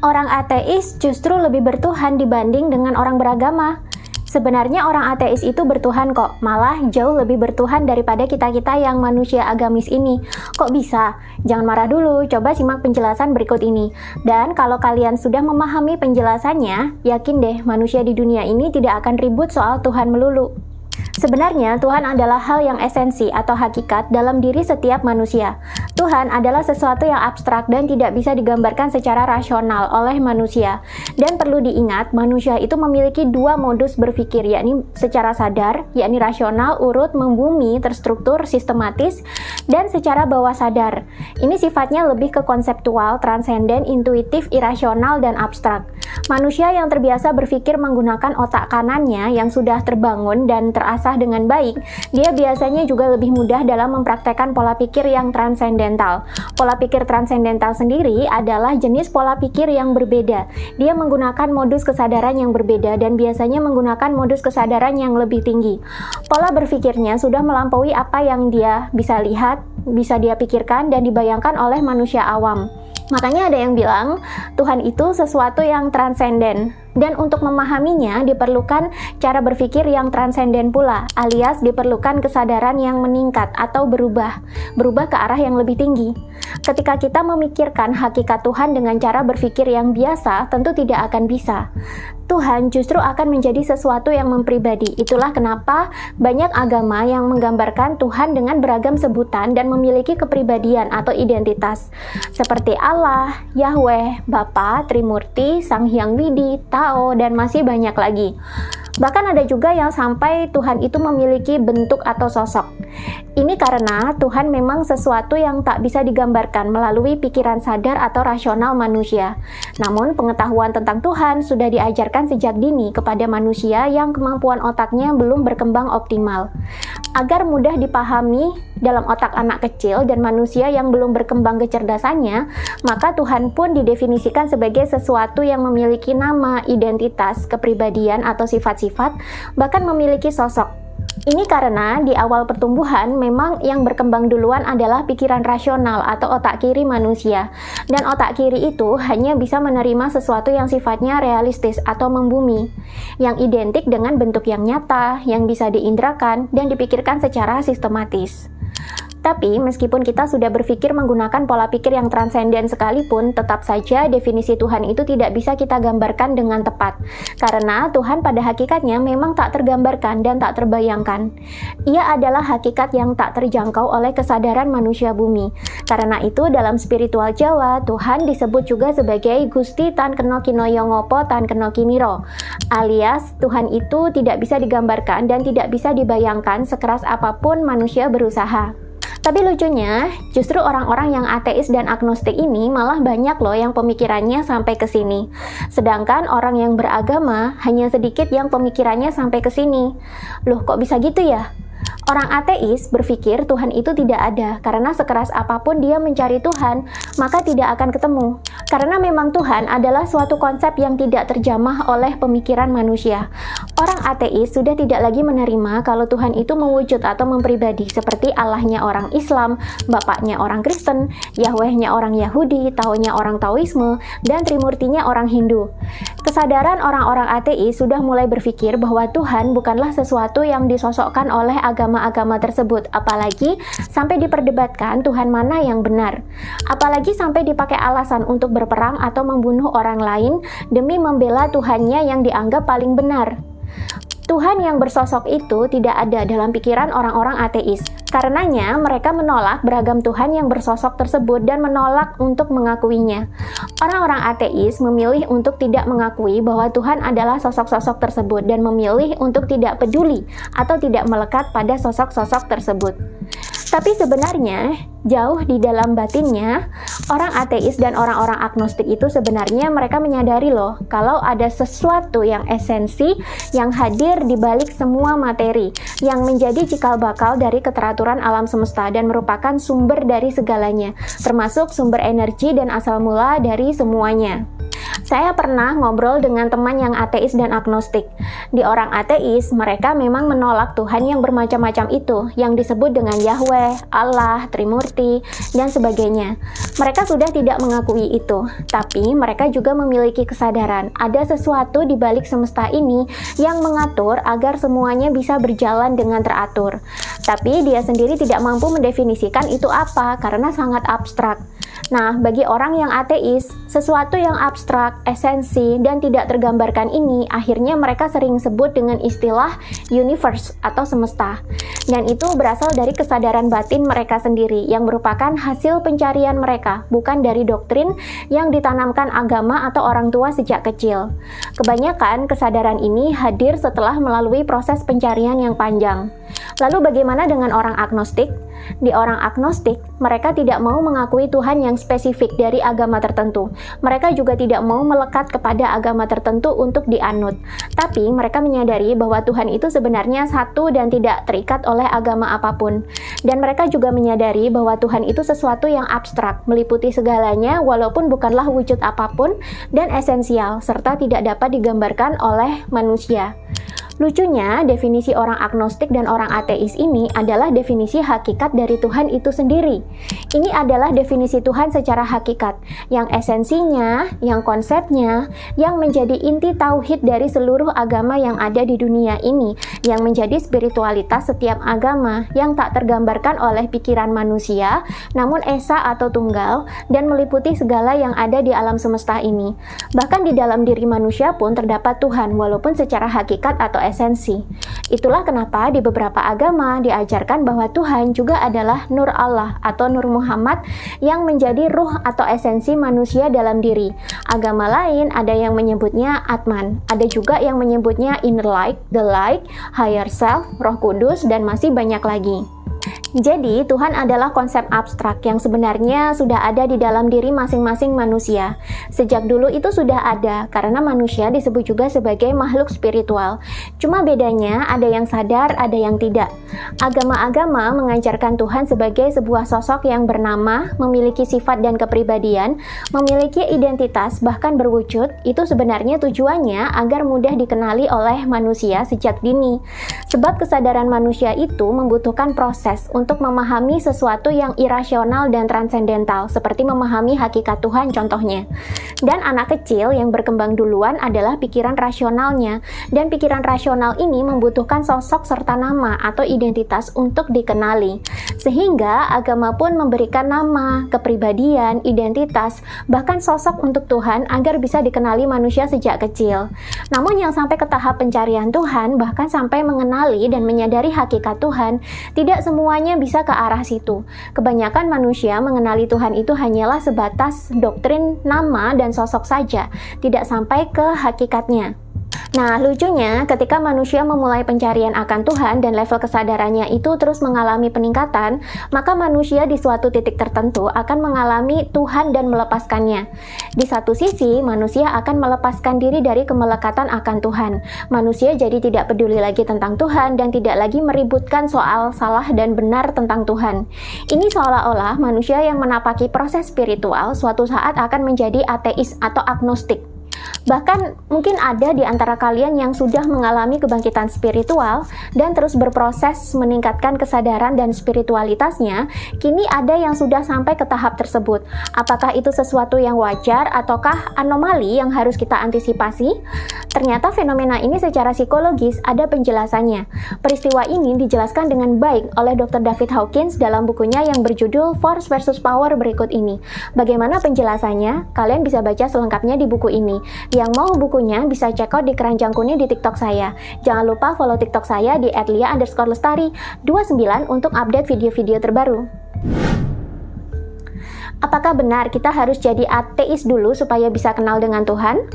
Orang ateis justru lebih bertuhan dibanding dengan orang beragama. Sebenarnya orang ateis itu bertuhan kok, malah jauh lebih bertuhan daripada kita-kita yang manusia agamis ini. Kok bisa? Jangan marah dulu, coba simak penjelasan berikut ini. Dan kalau kalian sudah memahami penjelasannya, yakin deh manusia di dunia ini tidak akan ribut soal Tuhan melulu. Sebenarnya Tuhan adalah hal yang esensi atau hakikat dalam diri setiap manusia. Tuhan adalah sesuatu yang abstrak dan tidak bisa digambarkan secara rasional oleh manusia. Dan perlu diingat, manusia itu memiliki dua modus berpikir, yakni secara sadar, yakni rasional, urut, membumi, terstruktur, sistematis, dan secara bawah sadar. Ini sifatnya lebih ke konseptual, transenden, intuitif, irasional, dan abstrak. Manusia yang terbiasa berpikir menggunakan otak kanannya yang sudah terbangun dan terasah dengan baik, dia biasanya juga lebih mudah dalam mempraktekkan pola pikir yang transendental. Pola pikir transendental sendiri adalah jenis pola pikir yang berbeda. Dia menggunakan modus kesadaran yang berbeda dan biasanya menggunakan modus kesadaran yang lebih tinggi. Pola berpikirnya sudah melampaui apa yang dia bisa lihat, bisa dia pikirkan dan dibayangkan oleh manusia awam. Makanya ada yang bilang Tuhan itu sesuatu yang transenden, dan untuk memahaminya diperlukan cara berpikir yang transenden pula, alias diperlukan kesadaran yang meningkat atau berubah ke arah yang lebih tinggi. Ketika kita memikirkan hakikat Tuhan dengan cara berpikir yang biasa, tentu tidak akan bisa. Tuhan justru akan menjadi sesuatu yang mempribadi. Itulah kenapa banyak agama yang menggambarkan Tuhan dengan beragam sebutan dan memiliki kepribadian atau identitas, seperti Allah, Yahweh, Bapa, Trimurti, Sang Hyang Widi, Tao, dan masih banyak lagi. Bahkan ada juga yang sampai Tuhan itu memiliki bentuk atau sosok. Ini karena Tuhan memang sesuatu yang tak bisa digambarkan melalui pikiran sadar atau rasional manusia. Namun pengetahuan tentang Tuhan sudah diajarkan sejak dini kepada manusia yang kemampuan otaknya belum berkembang optimal. Agar mudah dipahami dalam otak anak kecil dan manusia yang belum berkembang kecerdasannya, maka Tuhan pun didefinisikan sebagai sesuatu yang memiliki nama, identitas, kepribadian atau sifat-sifat, bahkan memiliki sosok. Ini karena di awal pertumbuhan memang yang berkembang duluan adalah pikiran rasional atau otak kiri manusia. Dan otak kiri itu hanya bisa menerima sesuatu yang sifatnya realistis atau membumi, yang identik dengan bentuk yang nyata, yang bisa diindrakan dan dipikirkan secara sistematis. Tapi meskipun kita sudah berpikir menggunakan pola pikir yang transenden sekalipun, tetap saja definisi Tuhan itu tidak bisa kita gambarkan dengan tepat. Karena Tuhan pada hakikatnya memang tak tergambarkan dan tak terbayangkan. Ia adalah hakikat yang tak terjangkau oleh kesadaran manusia bumi. Karena itu dalam spiritual Jawa, Tuhan disebut juga sebagai Gusti Tan Keno Kinoyo Ngopo Tan Keno Kiniro, alias Tuhan itu tidak bisa digambarkan dan tidak bisa dibayangkan sekeras apapun manusia berusaha. Tapi lucunya, justru orang-orang yang ateis dan agnostik ini malah banyak loh yang pemikirannya sampai ke sini. Sedangkan orang yang beragama hanya sedikit yang pemikirannya sampai ke sini. Loh, kok bisa gitu ya? Orang ateis berpikir Tuhan itu tidak ada, karena sekeras apapun dia mencari Tuhan, maka tidak akan ketemu. Karena memang Tuhan adalah suatu konsep yang tidak terjamah oleh pemikiran manusia. Orang ateis sudah tidak lagi menerima kalau Tuhan itu mewujud atau mempribadi, seperti Allahnya orang Islam, Bapaknya orang Kristen, Yahwehnya orang Yahudi, Taonya orang Taoisme, dan Trimurtinya orang Hindu. Kesadaran orang-orang ateis sudah mulai berpikir bahwa Tuhan bukanlah sesuatu yang disosokkan oleh agama-agama tersebut, apalagi sampai diperdebatkan Tuhan mana yang benar. Apalagi sampai dipakai alasan untuk berperang atau membunuh orang lain demi membela Tuhannya yang dianggap paling benar. Tuhan yang bersosok itu tidak ada dalam pikiran orang-orang ateis. Karenanya, mereka menolak beragam Tuhan yang bersosok tersebut dan menolak untuk mengakuinya. Orang-orang ateis memilih untuk tidak mengakui bahwa Tuhan adalah sosok-sosok tersebut dan memilih untuk tidak peduli atau tidak melekat pada sosok-sosok tersebut. Tapi sebenarnya, jauh di dalam batinnya, orang ateis dan orang-orang agnostik itu sebenarnya mereka menyadari loh, kalau ada sesuatu yang esensi, yang hadir di balik semua materi, yang menjadi cikal bakal dari keteraturan alam semesta dan merupakan sumber dari segalanya, termasuk sumber energi dan asal mula dari semuanya. Saya pernah ngobrol dengan teman yang ateis dan agnostik. Di orang ateis, mereka memang menolak Tuhan yang bermacam-macam itu, yang disebut dengan Yahweh, Allah, Trimurti, dan sebagainya. Mereka sudah tidak mengakui itu, tapi mereka juga memiliki kesadaran ada sesuatu di balik semesta ini yang mengatur agar semuanya bisa berjalan dengan teratur. Tapi dia sendiri tidak mampu mendefinisikan itu apa karena sangat abstrak. Nah, bagi orang yang ateis, sesuatu yang abstrak, esensi, dan tidak tergambarkan ini akhirnya mereka sering sebut dengan istilah universe atau semesta. Dan itu berasal dari kesadaran batin mereka sendiri yang merupakan hasil pencarian mereka, bukan dari doktrin yang ditanamkan agama atau orang tua sejak kecil. Kebanyakan kesadaran ini hadir setelah melalui proses pencarian yang panjang. Lalu bagaimana dengan orang agnostik? Di orang agnostik, mereka tidak mau mengakui Tuhan yang spesifik dari agama tertentu. Mereka juga tidak mau melekat kepada agama tertentu untuk dianut. Tapi mereka menyadari bahwa Tuhan itu sebenarnya satu dan tidak terikat oleh agama apapun. Dan mereka juga menyadari bahwa Tuhan itu sesuatu yang abstrak, meliputi segalanya walaupun bukanlah wujud apapun dan esensial, serta tidak dapat digambarkan oleh manusia. Lucunya, definisi orang agnostik dan orang ateis ini adalah definisi hakikat dari Tuhan itu sendiri. Ini adalah definisi Tuhan secara hakikat, yang esensinya, yang konsepnya, yang menjadi inti tauhid dari seluruh agama yang ada di dunia ini, yang menjadi spiritualitas setiap agama, yang tak tergambarkan oleh pikiran manusia, namun esa atau tunggal, dan meliputi segala yang ada di alam semesta ini. Bahkan di dalam diri manusia pun terdapat Tuhan, walaupun secara hakikat atau esensi. Itulah kenapa di beberapa agama diajarkan bahwa Tuhan juga adalah Nur Allah atau Nur Muhammad yang menjadi ruh atau esensi manusia dalam diri. Agama lain ada yang menyebutnya Atman, ada juga yang menyebutnya Inner Light, The Light, Higher Self, Roh Kudus, dan masih banyak lagi. Jadi, Tuhan adalah konsep abstrak yang sebenarnya sudah ada di dalam diri masing-masing manusia. Sejak dulu itu sudah ada, karena manusia disebut juga sebagai makhluk spiritual. Cuma bedanya, ada yang sadar, ada yang tidak. Agama-agama mengajarkan Tuhan sebagai sebuah sosok yang bernama, memiliki sifat dan kepribadian, memiliki identitas, bahkan berwujud. Itu sebenarnya tujuannya agar mudah dikenali oleh manusia sejak dini. Sebab kesadaran manusia itu membutuhkan proses untuk memahami sesuatu yang irasional dan transendental, seperti memahami hakikat Tuhan contohnya. Dan anak kecil yang berkembang duluan adalah pikiran rasionalnya, dan pikiran rasional ini membutuhkan sosok serta nama atau identitas untuk dikenali. Sehingga agama pun memberikan nama, kepribadian, identitas, bahkan sosok untuk Tuhan agar bisa dikenali manusia sejak kecil. Namun yang sampai ke tahap pencarian Tuhan, bahkan sampai mengenali dan menyadari hakikat Tuhan, tidak semuanya bisa ke arah situ. Kebanyakan manusia mengenali Tuhan itu hanyalah sebatas doktrin, nama, dan sosok saja, tidak sampai ke hakikatnya. Nah, lucunya ketika manusia memulai pencarian akan Tuhan dan level kesadarannya itu terus mengalami peningkatan, maka manusia di suatu titik tertentu akan mengalami Tuhan dan melepaskannya. Di satu sisi, manusia akan melepaskan diri dari kemelekatan akan Tuhan. Manusia jadi tidak peduli lagi tentang Tuhan dan tidak lagi meributkan soal salah dan benar tentang Tuhan. Ini seolah-olah manusia yang menapaki proses spiritual suatu saat akan menjadi ateis atau agnostik. Bahkan mungkin ada di antara kalian yang sudah mengalami kebangkitan spiritual dan terus berproses meningkatkan kesadaran dan spiritualitasnya. Kini ada yang sudah sampai ke tahap tersebut. Apakah itu sesuatu yang wajar ataukah anomali yang harus kita antisipasi? Ternyata fenomena ini secara psikologis ada penjelasannya. Peristiwa ini dijelaskan dengan baik oleh Dr. David Hawkins dalam bukunya yang berjudul Force versus Power berikut ini. Bagaimana penjelasannya? Kalian bisa baca selengkapnya di buku ini. Yang mau bukunya bisa check out di keranjang kuning di TikTok saya. Jangan lupa follow TikTok saya di @lia_lestari29 untuk update video-video terbaru. Apakah benar kita harus jadi ateis dulu supaya bisa kenal dengan Tuhan?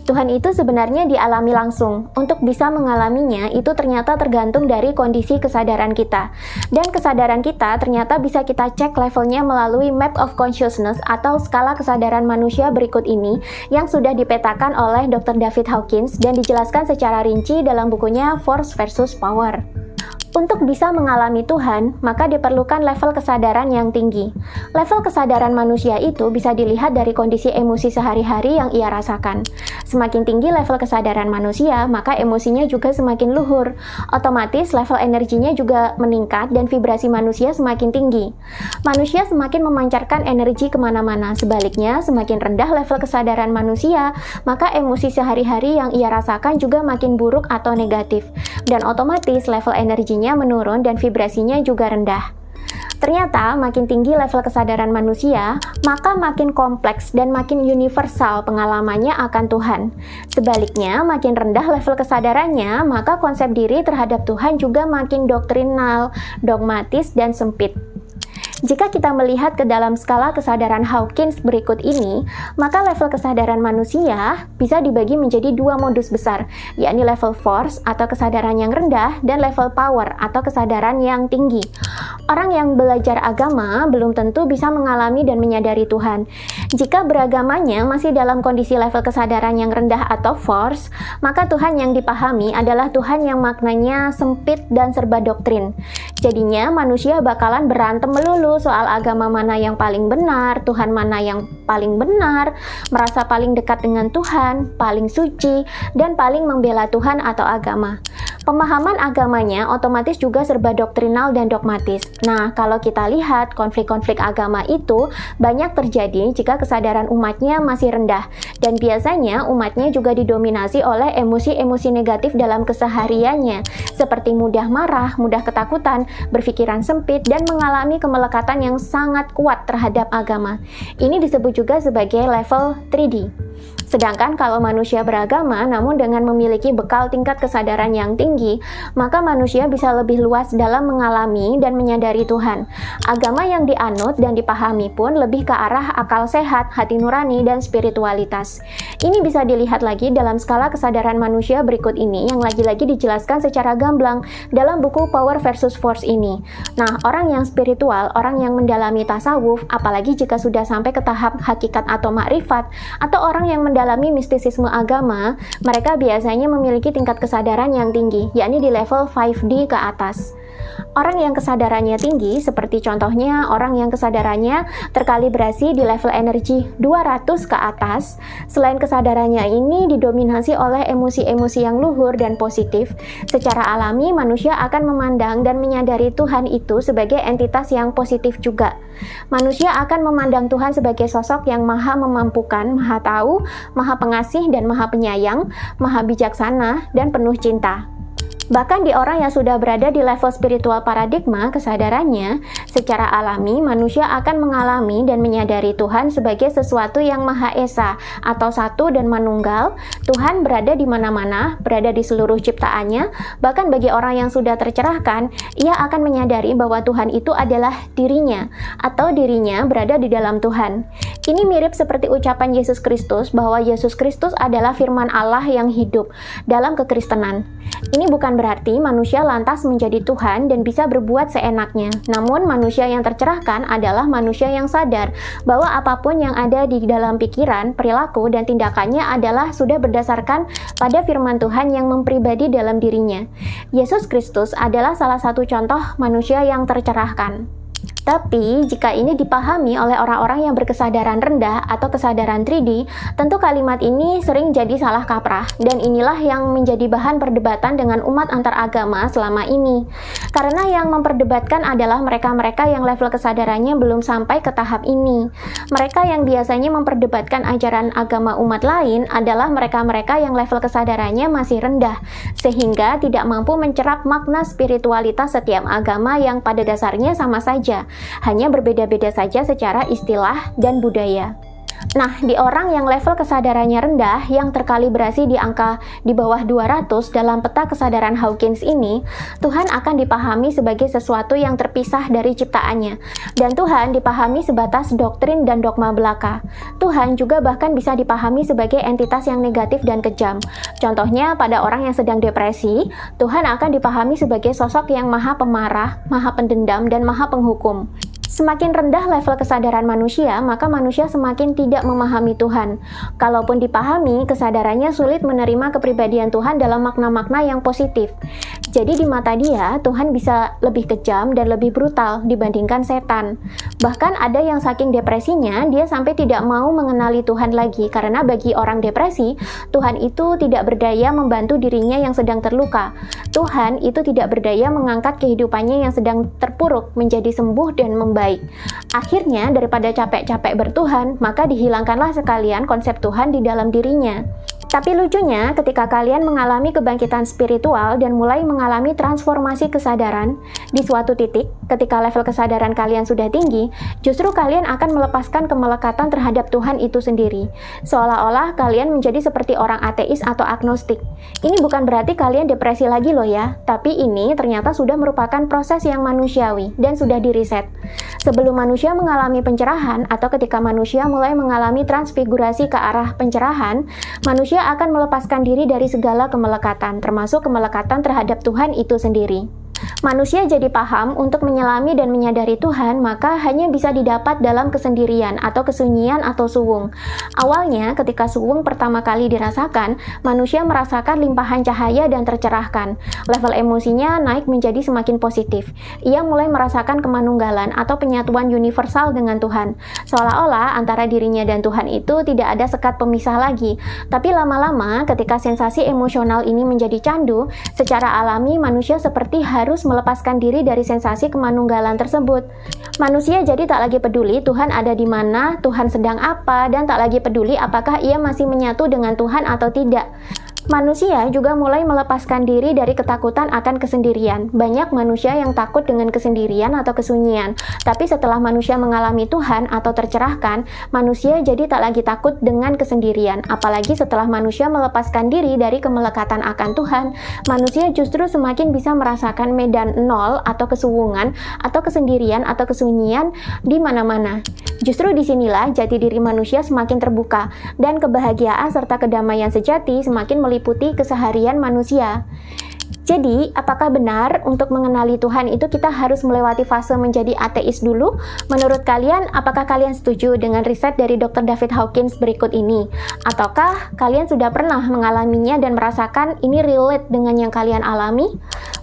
Tuhan itu sebenarnya dialami langsung. Untuk bisa mengalaminya, itu ternyata tergantung dari kondisi kesadaran kita. Dan kesadaran kita ternyata bisa kita cek levelnya melalui Map of Consciousness atau skala kesadaran manusia berikut ini yang sudah dipetakan oleh Dr. David Hawkins dan dijelaskan secara rinci dalam bukunya Force versus Power. Untuk bisa mengalami Tuhan, maka diperlukan level kesadaran yang tinggi. Level kesadaran manusia itu bisa dilihat dari kondisi emosi sehari-hari yang ia rasakan. Semakin tinggi level kesadaran manusia, maka emosinya juga semakin luhur. Otomatis level energinya juga meningkat dan vibrasi manusia semakin tinggi. Manusia semakin memancarkan energi kemana-mana. Sebaliknya, semakin rendah level kesadaran manusia, maka emosi sehari-hari yang ia rasakan juga makin buruk atau negatif. Dan otomatis level energinya menurun dan vibrasinya juga rendah. Ternyata makin tinggi level kesadaran manusia, maka makin kompleks dan makin universal pengalamannya akan Tuhan. Sebaliknya, makin rendah level kesadarannya, maka konsep diri terhadap Tuhan juga makin doktrinal, dogmatis, dan sempit. Jika kita melihat ke dalam skala kesadaran Hawkins berikut ini, maka level kesadaran manusia bisa dibagi menjadi dua modus besar, yakni level force atau kesadaran yang rendah dan level power atau kesadaran yang tinggi. Orang yang belajar agama belum tentu bisa mengalami dan menyadari Tuhan. Jika beragamanya masih dalam kondisi level kesadaran yang rendah atau force, maka Tuhan yang dipahami adalah Tuhan yang maknanya sempit dan serba doktrin. Jadinya manusia bakalan berantem melulu soal agama mana yang paling benar, Tuhan mana yang paling benar, merasa paling dekat dengan Tuhan, paling suci, dan paling membela Tuhan atau agama. Pemahaman agamanya otomatis juga serba doktrinal dan dogmatis. Nah, kalau kita lihat konflik-konflik agama itu banyak terjadi jika kesadaran umatnya masih rendah, dan biasanya umatnya juga didominasi oleh emosi-emosi negatif dalam kesehariannya, seperti mudah marah, mudah ketakutan, berpikiran sempit, dan mengalami kemelekatan yang sangat kuat terhadap agama. Ini disebut juga sebagai level 3D. Sedangkan kalau manusia beragama namun dengan memiliki bekal tingkat kesadaran yang tinggi, maka manusia bisa lebih luas dalam mengalami dan menyadari Tuhan. Agama yang dianut dan dipahami pun lebih ke arah akal sehat, hati nurani, dan spiritualitas. Ini bisa dilihat lagi dalam skala kesadaran manusia berikut ini yang lagi-lagi dijelaskan secara gamblang dalam buku Power versus Force ini. Nah, orang yang spiritual, orang yang mendalami tasawuf, apalagi jika sudah sampai ke tahap hakikat atau makrifat, atau orang yang mendalami mistisisme agama, mereka biasanya memiliki tingkat kesadaran yang tinggi, yakni di level 5D ke atas. Orang yang kesadarannya tinggi, seperti contohnya orang yang kesadarannya terkalibrasi di level energi 200 ke atas, selain kesadarannya ini didominasi oleh emosi-emosi yang luhur dan positif, secara alami manusia akan memandang dan menyadari Tuhan itu sebagai entitas yang positif juga. Manusia akan memandang Tuhan sebagai sosok yang maha memampukan, maha tahu, maha pengasih dan maha penyayang, maha bijaksana, dan penuh cinta. Bahkan di orang yang sudah berada di level spiritual paradigma kesadarannya, secara alami manusia akan mengalami dan menyadari Tuhan sebagai sesuatu yang Maha Esa atau satu dan manunggal. Tuhan berada di mana-mana, berada di seluruh ciptaannya. Bahkan bagi orang yang sudah tercerahkan, ia akan menyadari bahwa Tuhan itu adalah dirinya atau dirinya berada di dalam Tuhan. Ini mirip seperti ucapan Yesus Kristus bahwa Yesus Kristus adalah firman Allah yang hidup dalam kekristenan. Ini bukan berarti manusia lantas menjadi Tuhan dan bisa berbuat seenaknya. Namun manusia yang tercerahkan adalah manusia yang sadar bahwa apapun yang ada di dalam pikiran, perilaku, dan tindakannya adalah sudah berdasarkan pada firman Tuhan yang mempribadi dalam dirinya. Yesus Kristus adalah salah satu contoh manusia yang tercerahkan. Tapi, jika ini dipahami oleh orang-orang yang berkesadaran rendah atau kesadaran 3D, tentu kalimat ini sering jadi salah kaprah, dan inilah yang menjadi bahan perdebatan dengan umat antar agama selama ini. Karena yang memperdebatkan adalah mereka-mereka yang level kesadarannya belum sampai ke tahap ini. Mereka yang biasanya memperdebatkan ajaran agama umat lain adalah mereka-mereka yang level kesadarannya masih rendah, sehingga tidak mampu mencerap makna spiritualitas setiap agama yang pada dasarnya sama saja. Hanya berbeda-beda saja secara istilah dan budaya. Nah, di orang yang level kesadarannya rendah, yang terkalibrasi di angka di bawah 200 dalam peta kesadaran Hawkins ini, Tuhan akan dipahami sebagai sesuatu yang terpisah dari ciptaannya. Dan Tuhan dipahami sebatas doktrin dan dogma belaka. Tuhan juga bahkan bisa dipahami sebagai entitas yang negatif dan kejam. Contohnya, pada orang yang sedang depresi, Tuhan akan dipahami sebagai sosok yang maha pemarah, maha pendendam, dan maha penghukum. Semakin rendah level kesadaran manusia, maka manusia semakin tidak memahami Tuhan. Kalaupun dipahami, kesadarannya sulit menerima kepribadian Tuhan dalam makna-makna yang positif. Jadi di mata dia, Tuhan bisa lebih kejam dan lebih brutal dibandingkan setan. Bahkan ada yang saking depresinya, dia sampai tidak mau mengenali Tuhan lagi, karena bagi orang depresi, Tuhan itu tidak berdaya membantu dirinya yang sedang terluka. Tuhan itu tidak berdaya mengangkat kehidupannya yang sedang terpuruk menjadi sembuh dan membaik. Akhirnya, daripada capek-capek bertuhan, maka dihilangkanlah sekalian konsep Tuhan di dalam dirinya. Tapi lucunya, ketika kalian mengalami kebangkitan spiritual dan mulai mengalami transformasi kesadaran, di suatu titik, ketika level kesadaran kalian sudah tinggi, justru kalian akan melepaskan kemelekatan terhadap Tuhan itu sendiri. Seolah-olah kalian menjadi seperti orang ateis atau agnostik. Ini bukan berarti kalian depresi lagi loh ya, tapi ini ternyata sudah merupakan proses yang manusiawi dan sudah diriset. Sebelum manusia mengalami pencerahan atau ketika manusia mulai mengalami transfigurasi ke arah pencerahan, manusia akan melepaskan diri dari segala kemelekatan, termasuk kemelekatan terhadap Tuhan itu sendiri. Manusia jadi paham untuk menyelami dan menyadari Tuhan, maka hanya bisa didapat dalam kesendirian atau kesunyian atau suwung. Awalnya, ketika suwung pertama kali dirasakan, manusia merasakan limpahan cahaya dan tercerahkan. Level emosinya naik menjadi semakin positif. Ia mulai merasakan kemanunggalan atau penyatuan universal dengan Tuhan. Seolah-olah antara dirinya dan Tuhan itu tidak ada sekat pemisah lagi. Tapi lama-lama, ketika sensasi emosional ini menjadi candu, secara alami manusia seperti harus melepaskan diri dari sensasi kemanunggalan tersebut. Manusia jadi tak lagi peduli Tuhan ada di mana, Tuhan sedang apa, dan tak lagi peduli apakah ia masih menyatu dengan Tuhan atau tidak. Manusia juga mulai melepaskan diri dari ketakutan akan kesendirian. Banyak manusia yang takut dengan kesendirian atau kesunyian. Tapi setelah manusia mengalami Tuhan atau tercerahkan, manusia jadi tak lagi takut dengan kesendirian. Apalagi setelah manusia melepaskan diri dari kemelekatan akan Tuhan, manusia justru semakin bisa merasakan medan nol atau kesuwungan atau kesendirian atau kesunyian di mana-mana. Justru disinilah jati diri manusia semakin terbuka dan kebahagiaan serta kedamaian sejati semakin meliputi keseharian manusia. Jadi, apakah benar untuk mengenali Tuhan itu kita harus melewati fase menjadi ateis dulu? Menurut kalian, apakah kalian setuju dengan riset dari Dr. David Hawkins berikut ini? Ataukah kalian sudah pernah mengalaminya dan merasakan ini relate dengan yang kalian alami?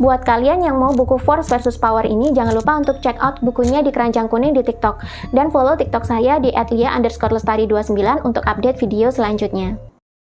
Buat kalian yang mau buku Force versus Power ini, jangan lupa untuk check out bukunya di Keranjang Kuning di TikTok. Dan follow TikTok saya di @lia_lestari29 untuk update video selanjutnya.